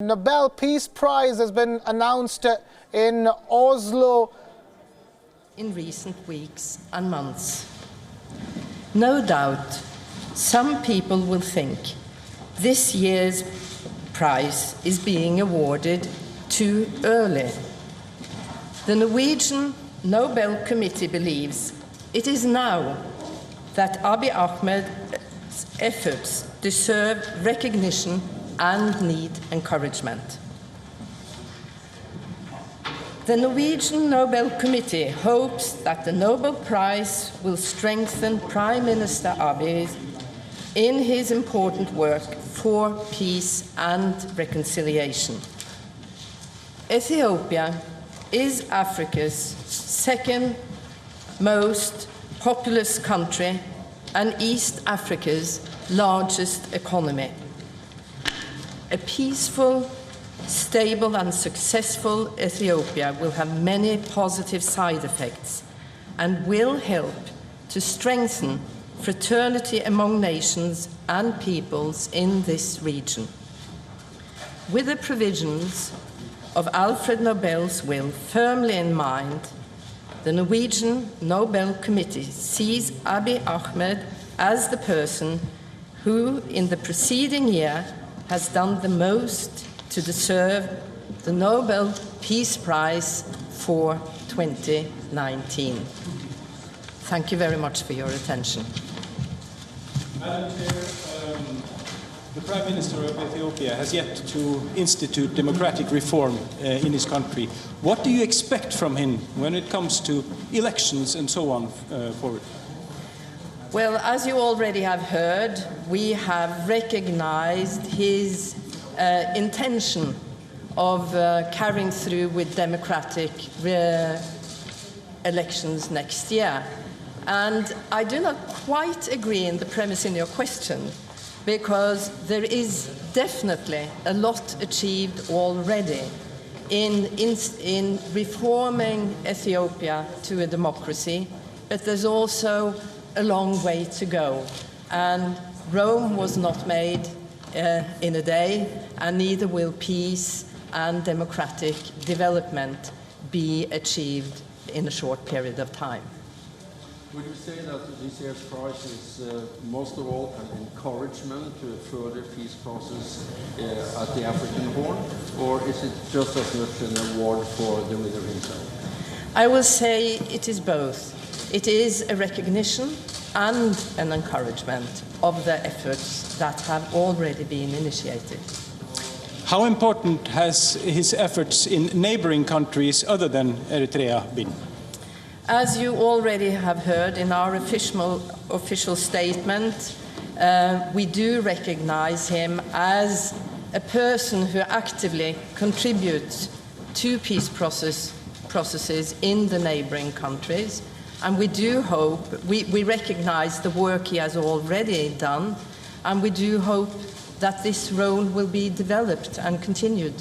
Nobel Peace Prize has been announced in Oslo in recent weeks and months. No doubt, some people will think this year's prize is being awarded too early. The Norwegian Nobel Committee believes it is now that Abiy Ahmed's efforts deserve recognition and need encouragement. The Norwegian Nobel Committee hopes that the Nobel Prize will strengthen Prime Minister Abiy in his important work for peace and reconciliation. Ethiopia is Africa's second most populous country and East Africa's largest economy. A peaceful, stable and successful Ethiopia will have many positive side effects and will help to strengthen fraternity among nations and peoples in this region. With the provisions of Alfred Nobel's will firmly in mind, the Norwegian Nobel Committee sees Abiy Ahmed as the person who, in the preceding year, has done the most to deserve the Nobel Peace Prize for 2019. Thank you very much for your attention. Madam Chair, the Prime Minister of Ethiopia has yet to institute democratic reform in his country. What do you expect from him when it comes to elections and so on forward? Well, as you already have heard, we have recognized his intention of carrying through with democratic elections next year. And I do not quite agree in the premise in your question, because there is definitely a lot achieved already in reforming Ethiopia to a democracy, but there's also a long way to go. And Rome was not made in a day, and neither will peace and democratic development be achieved in a short period of time. Would you say that this year's prize is most of all an encouragement to a further peace process at the African Horn, or is it just as much an award for the leader himself? I will say it is both. It is a recognition and an encouragement of the efforts that have already been initiated. How important has his efforts in neighboring countries other than Eritrea been? As you already have heard in our official statement, we do recognize him as a person who actively contributes to peace processes in the neighboring countries. And we do hope, we recognize the work he has already done, and we do hope that this role will be developed and continued.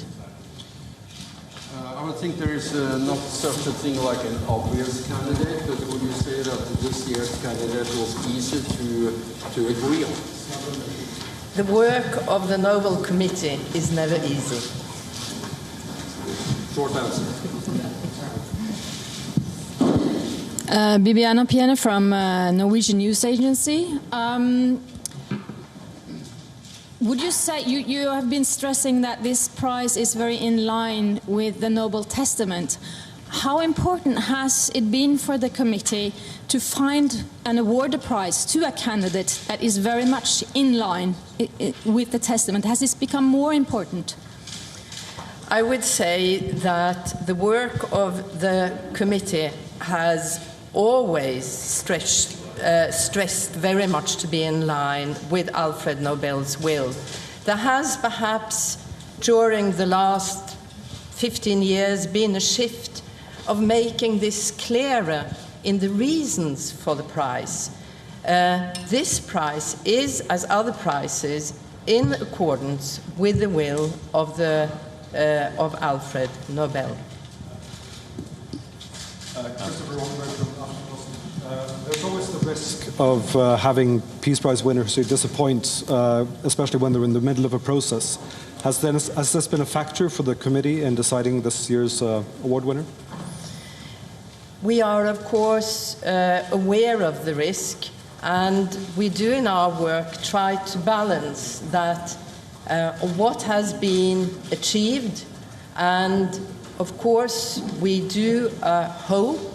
I would think there is not such a thing like an obvious candidate, but would you say that this year's candidate was easy to agree on? The work of the Nobel Committee is never easy. Short answer. Bibiana Piene from Norwegian News Agency. Would you say, you have been stressing that this prize is very in line with the Nobel Testament. How important has it been for the committee to find and award the prize to a candidate that is very much in line with the Testament? Has this become more important? I would say that the work of the committee has always stressed very much to be in line with Alfred Nobel's will. There has perhaps, during the last 15 years, been a shift of making this clearer in the reasons for the prize. This prize is, as other prizes, in accordance with the will of Alfred Nobel. Christopher Rothenberg from There's always the risk of having Peace Prize winners who disappoint, especially when they're in the middle of a process. Has this been a factor for the committee in deciding this year's award winner? We are, of course, aware of the risk, and we do in our work try to balance that what has been achieved, and of course we do hope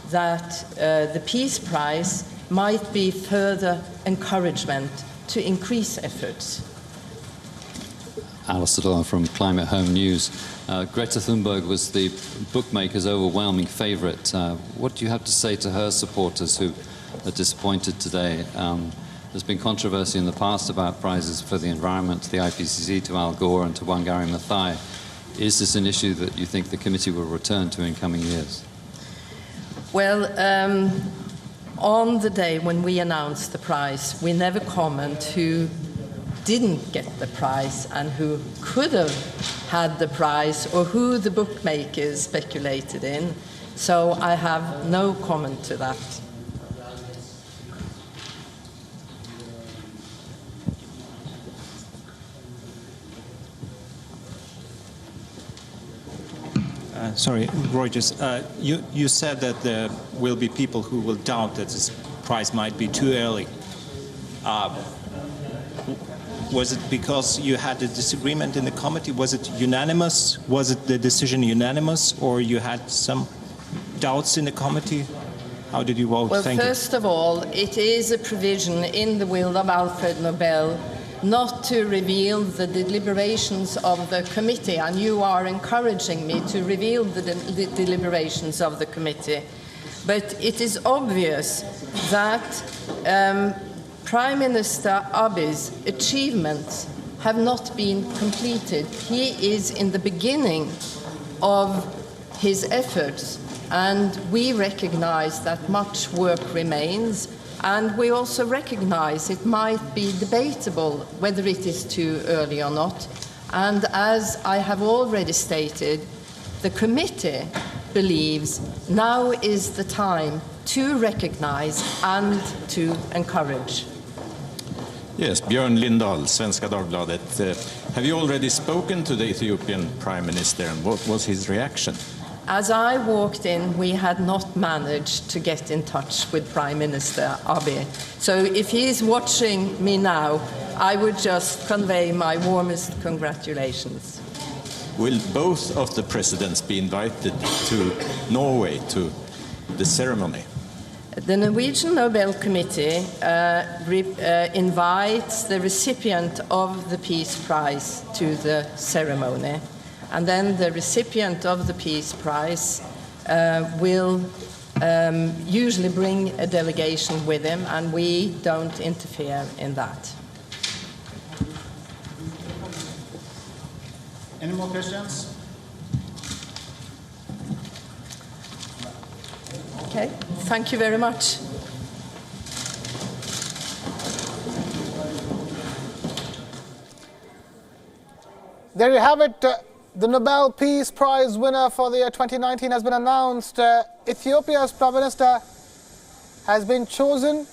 that the Peace Prize might be further encouragement to increase efforts. Alistair from Climate Home News. Greta Thunberg was the bookmakers' overwhelming favourite. What do you have to say to her supporters who are disappointed today? There's been controversy in the past about prizes for the environment, to the IPCC, to Al Gore and to Wangari Maathai. Is this an issue that you think the committee will return to in coming years? Well, on the day when we announced the prize, we never comment who didn't get the prize and who could have had the prize or who the bookmakers speculated in. So I have no comment to that. Sorry, Reuters. You said that there will be people who will doubt that this prize might be too early. Was it because you had a disagreement in the committee? Was it unanimous? Was it the decision unanimous, or you had some doubts in the committee? How did you vote? Well, Thank first of all, it is a provision in the will of Alfred Nobel not to reveal the deliberations of the committee, and you are encouraging me to reveal the deliberations of the committee. But it is obvious that Prime Minister Abiy's achievements have not been completed. He is in the beginning of his efforts, and we recognize that much work remains. And we also recognize it might be debatable whether it is too early or not. And as I have already stated, the committee believes now is the time to recognize and to encourage. Yes, Björn Lindahl, Svenska Dagbladet. Have you already spoken to the Ethiopian Prime Minister, and what was his reaction? As I walked in, we had not managed to get in touch with Prime Minister Abiy. So if he is watching me now, I would just convey my warmest congratulations. Will both of the presidents be invited to Norway to the ceremony? The Norwegian Nobel Committee invites the recipient of the Peace Prize to the ceremony. And then the recipient of the Peace Prize will usually bring a delegation with him, and we don't interfere in that. Any more questions? Okay, thank you very much. There you have it. The Nobel Peace Prize winner for the year 2019 has been announced. Ethiopia's Prime Minister has been chosen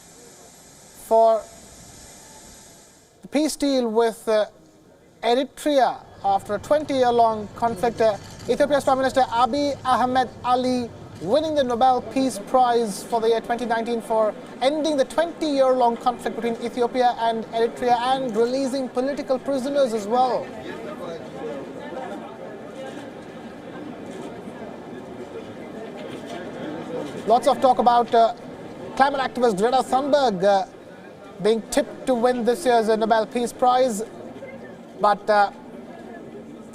for the peace deal with Eritrea after a 20-year-long conflict. Ethiopia's Prime Minister Abiy Ahmed Ali winning the Nobel Peace Prize for the year 2019 for ending the 20-year-long conflict between Ethiopia and Eritrea and releasing political prisoners as well. Lots of talk about climate activist Greta Thunberg being tipped to win this year's Nobel Peace Prize. But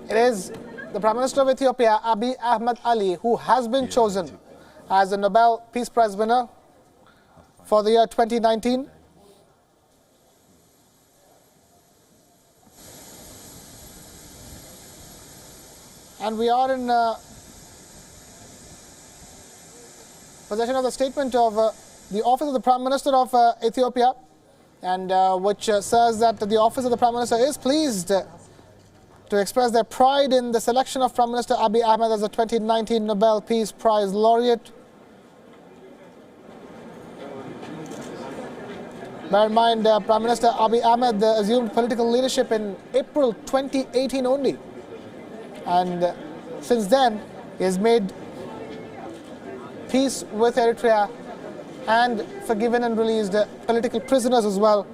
it is the Prime Minister of Ethiopia, Abiy Ahmed Ali, who has been chosen as the Nobel Peace Prize winner for the year 2019. And we are in possession of the statement of the Office of the Prime Minister of Ethiopia, and which says that the Office of the Prime Minister is pleased to express their pride in the selection of Prime Minister Abiy Ahmed as the 2019 Nobel Peace Prize laureate. Bear in mind, Prime Minister Abiy Ahmed assumed political leadership in April 2018 only. And since then, he has made peace with Eritrea and forgiven and released political prisoners as well.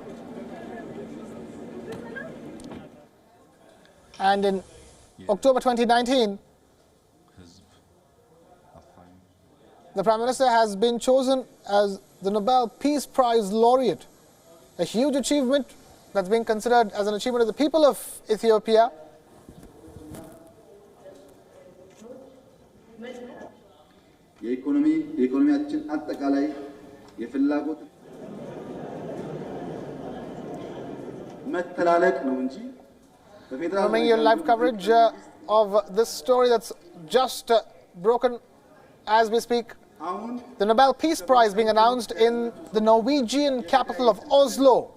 And in October 2019, the Prime Minister has been chosen as the Nobel Peace Prize laureate, a huge achievement that's being considered as an achievement of the people of Ethiopia. Bringing you live coverage of this story that's just broken as we speak. The Nobel Peace Prize being announced in the Norwegian capital of Oslo.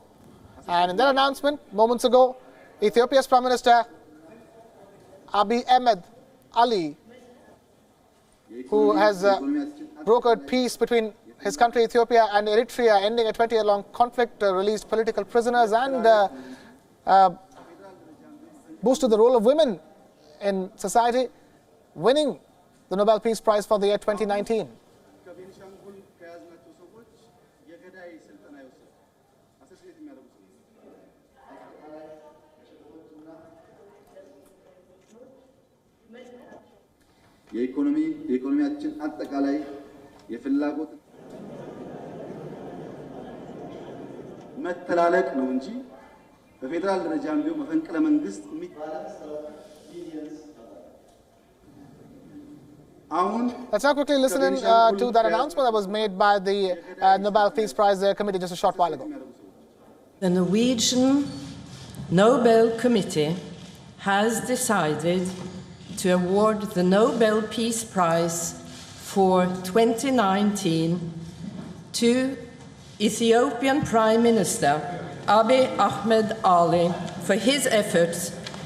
And in that announcement, moments ago, Ethiopia's Prime Minister Abiy Ahmed Ali, who has brokered peace between his country Ethiopia and Eritrea, ending a 20-year-long conflict, released political prisoners and boosted the role of women in society, winning the Nobel Peace Prize for the year 2019. የኢኮኖሚያችን አጠቃላይ የፍላጎት መተላለቅ ነው እንጂ በፌደራል ደረጃም ቢሆን መፈንቅለ መንግስት Let's now quickly listen in to that announcement that was made by the Nobel Peace Prize Committee just a short while ago. The Norwegian Nobel Committee has decided to award the Nobel Peace Prize for 2019 to Ethiopian Prime Minister Abiy Ahmed Ali for his efforts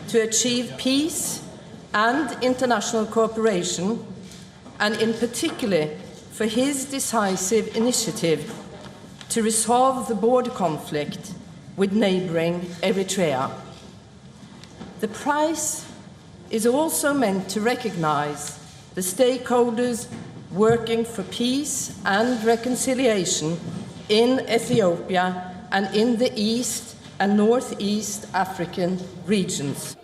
to achieve peace and international cooperation, and in particular for his decisive initiative to resolve the border conflict with neighboring Eritrea. The prize is also meant to recognize the stakeholders working for peace and reconciliation in Ethiopia and in the East and Northeast African regions.